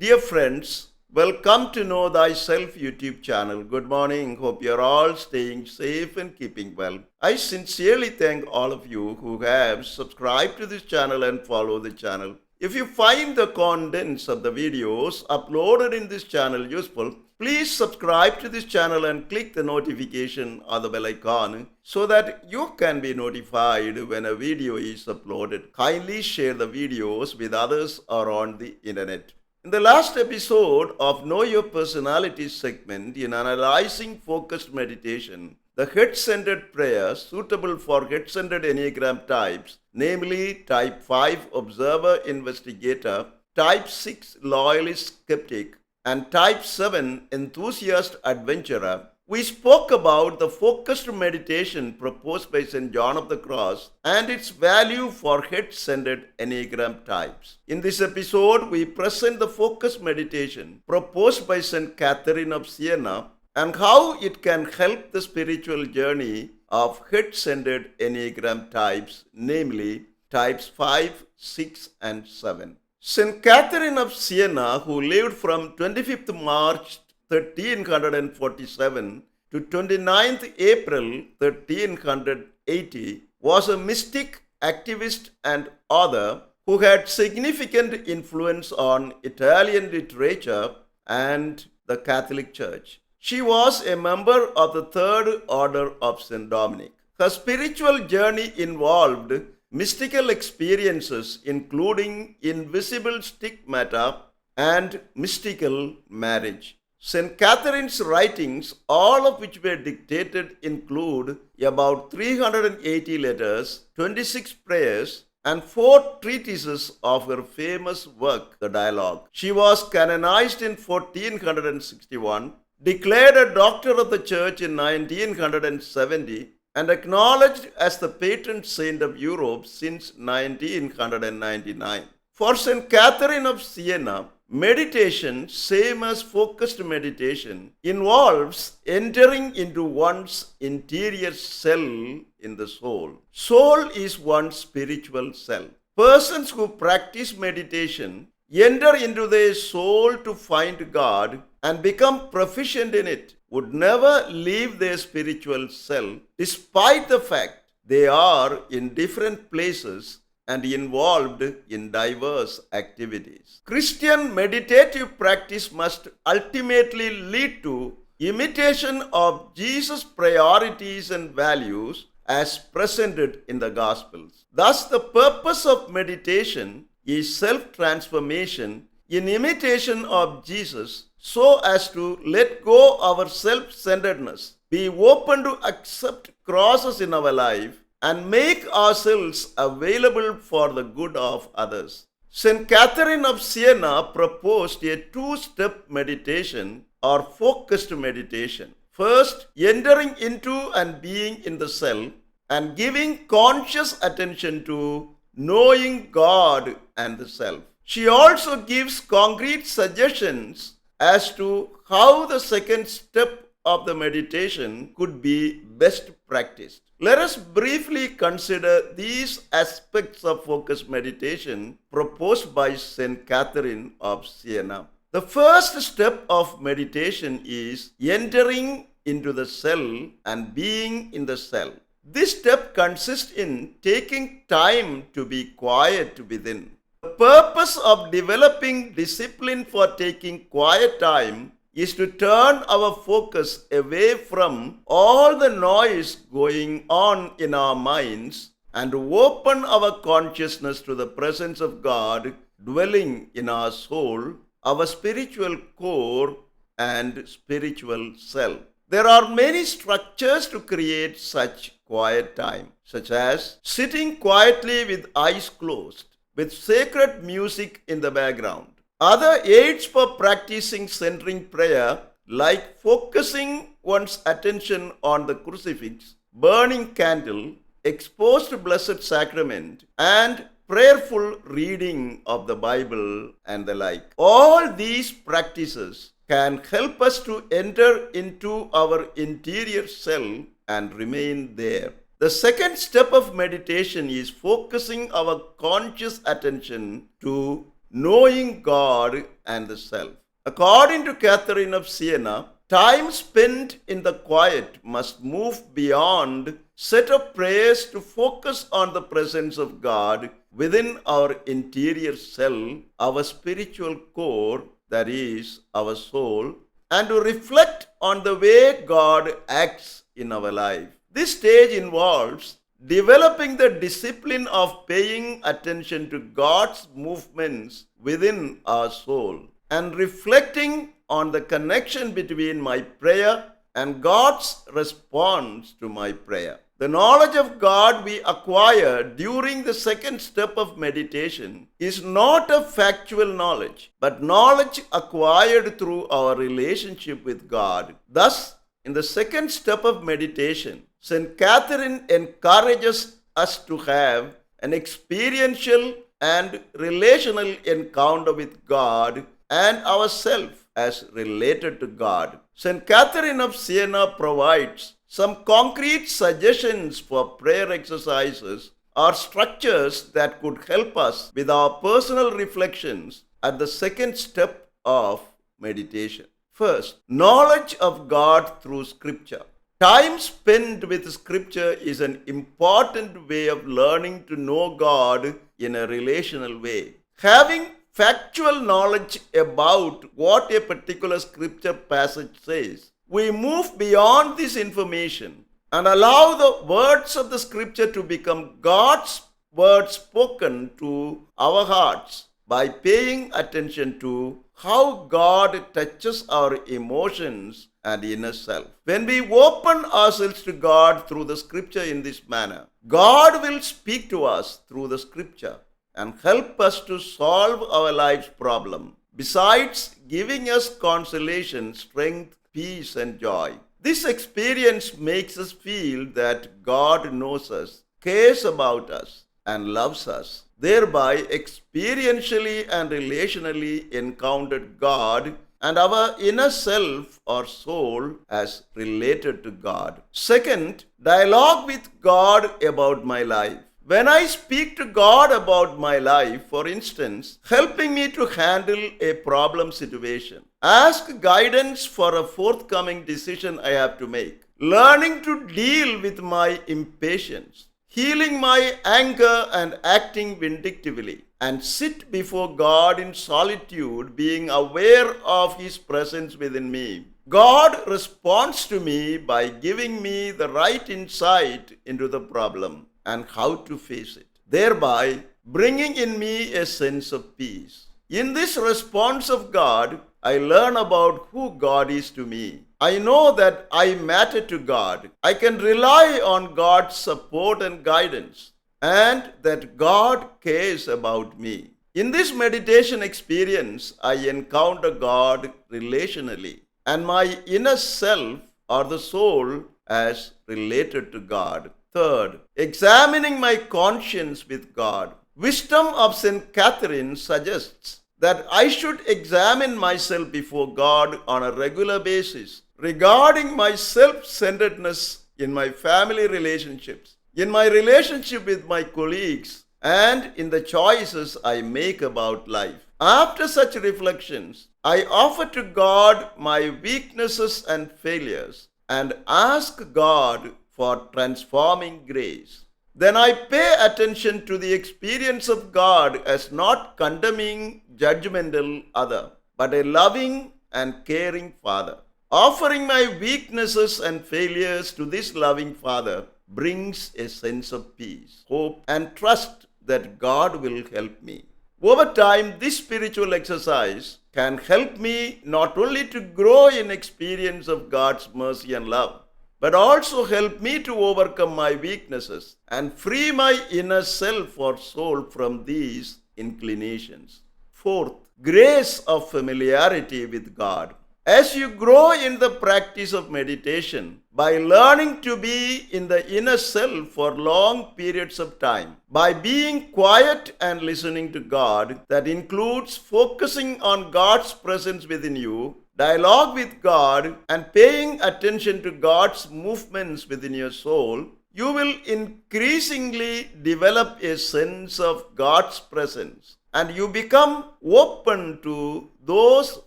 Dear friends, welcome to Know Thyself YouTube channel. Good morning. Hope you're all staying safe and keeping well. I sincerely thank all of you who have subscribed to this channel and follow the channel. If you find the contents of the videos uploaded in this channel useful, please subscribe to this channel and click the notification or the bell icon so that you can be notified when a video is uploaded. Kindly share the videos with others or on the internet. In the last episode of Know Your Personality segment, in analyzing focused meditation, the head-centered prayer suitable for head-centered Enneagram types, namely Type 5 Observer Investigator, Type 6 Loyalist Skeptic, and Type 7 Enthusiast Adventurer, we spoke about the focused meditation proposed by St. John of the Cross and its value for head-centered Enneagram types. In this episode, we present the focused meditation proposed by St. Catherine of Siena and how it can help the spiritual journey of head-centered Enneagram types, namely types 5, 6, and 7. St. Catherine of Siena, who lived from 25th March 1347 to 29th April 1380, was a mystic, activist, and author who had significant influence on Italian literature and the Catholic Church. She was a member of the Third Order of St. Dominic. Her spiritual journey involved mystical experiences including invisible stigmata and mystical marriage. St. Catherine's writings, all of which were dictated, include about 380 letters, 26 prayers, and 4 treatises of her famous work, the Dialogue. She was canonized in 1461, declared a doctor of the Church in 1970, and acknowledged as the patron saint of Europe since 1999. For St. Catherine of Siena, meditation, same as focused meditation, involves entering into one's interior cell in the soul. Soul is one's spiritual self. Persons who practice meditation enter into their soul to find God and become proficient in it, would never leave their spiritual self despite the fact they are in different places and involved in diverse activities. Christian meditative practice must ultimately lead to imitation of Jesus' priorities and values as presented in the Gospels. Thus, the purpose of meditation is self-transformation in imitation of Jesus, so as to let go our self-centeredness, be open to accept crosses in our life, and make ourselves available for the good of others. St. Catherine of Siena proposed a 2-step meditation or focused meditation. First, entering into and being in the self and giving conscious attention to knowing God and the self. She also gives concrete suggestions as to how the second step of the meditation could be best practiced. Let us briefly consider these aspects of focused meditation proposed by St. Catherine of Siena. The first step of meditation is entering into the self and being in the self. This step consists in taking time to be quiet within. The purpose of developing discipline for taking quiet time is to turn our focus away from all the noise going on in our minds and to open our consciousness to the presence of God dwelling in our soul, our spiritual core and spiritual self. There are many structures to create such quiet time, such as sitting quietly with eyes closed, with sacred music in the background. Other aids for practicing centering prayer, like focusing one's attention on the crucifix, burning candle, exposed Blessed Sacrament, and prayerful reading of the Bible and the like. All these practices can help us to enter into our interior self and remain there. The second step of meditation is focusing our conscious attention to knowing God and the self. According to Catherine of Siena, time spent in the quiet must move beyond set of prayers to focus on the presence of God within our interior self, our spiritual core, that is, our soul, and to reflect on the way God acts in our life. This stage involves developing the discipline of paying attention to God's movements within our soul and reflecting on the connection between my prayer and God's response to my prayer. The knowledge of God we acquire during the second step of meditation is not a factual knowledge, but knowledge acquired through our relationship with God. Thus, in the second step of meditation, St. Catherine encourages us to have an experiential and relational encounter with God and ourselves as related to God. St. Catherine of Siena provides some concrete suggestions for prayer exercises or structures that could help us with our personal reflections at the second step of meditation. First, knowledge of God through Scripture. Time spent with Scripture is an important way of learning to know God in a relational way. Having factual knowledge about what a particular Scripture passage says, we move beyond this information and allow the words of the Scripture to become God's words spoken to our hearts by paying attention to how God touches our emotions and inner self. When we open ourselves to God through the Scripture in this manner, God will speak to us through the Scripture and help us to solve our life's problem, besides giving us consolation, strength, peace, and joy. This experience makes us feel that God knows us, cares about us, and loves us, thereby experientially and relationally encountered God and our inner self or soul as related to God. Second, dialogue with God about my life. When I speak to God about my life, for instance, helping me to handle a problem situation, ask guidance for a forthcoming decision I have to make, learning to deal with my impatience, healing my anger and acting vindictively, and sit before God in solitude, being aware of His presence within me. God responds to me by giving me the right insight into the problem and how to face it, thereby bringing in me a sense of peace. In this response of God, I learn about who God is to me. I know that I matter to God. I can rely on God's support and guidance, and that God cares about me. In this meditation experience, I encounter God relationally, and my inner self or the soul as related to God. Third, examining my conscience with God. Wisdom of St. Catherine suggests that I should examine myself before God on a regular basis regarding my self-centeredness in my family relationships, in my relationship with my colleagues, and in the choices I make about life. After such reflections, I offer to God my weaknesses and failures and ask God for transforming grace. Then I pay attention to the experience of God as not condemning judgmental other, but a loving and caring Father. Offering my weaknesses and failures to this loving Father brings a sense of peace, hope, and trust that God will help me. Over time, this spiritual exercise can help me not only to grow in experience of God's mercy and love, but also help me to overcome my weaknesses and free my inner self or soul from these inclinations. Fourth, grace of familiarity with God. As you grow in the practice of meditation, by learning to be in the inner self for long periods of time, by being quiet and listening to God, that includes focusing on God's presence within you, dialogue with God, and paying attention to God's movements within your soul, you will increasingly develop a sense of God's presence and you become open to those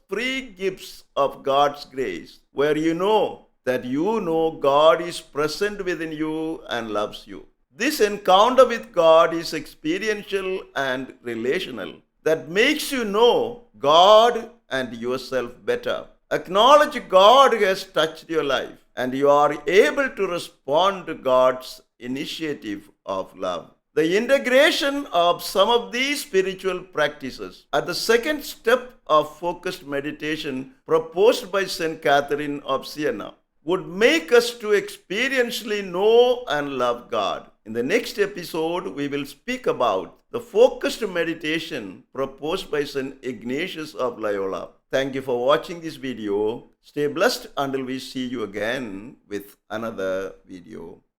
free gifts of God's grace, where you know that you know God is present within you and loves you. This encounter with God is experiential and relational, that makes you know God and yourself better. Acknowledge God has touched your life, and you are able to respond to God's initiative of love. The integration of some of these spiritual practices at the second step of focused meditation proposed by St. Catherine of Siena would make us to experientially know and love God. In the next episode, we will speak about the focused meditation proposed by St. Ignatius of Loyola. Thank you for watching this video. Stay blessed until we see you again with another video.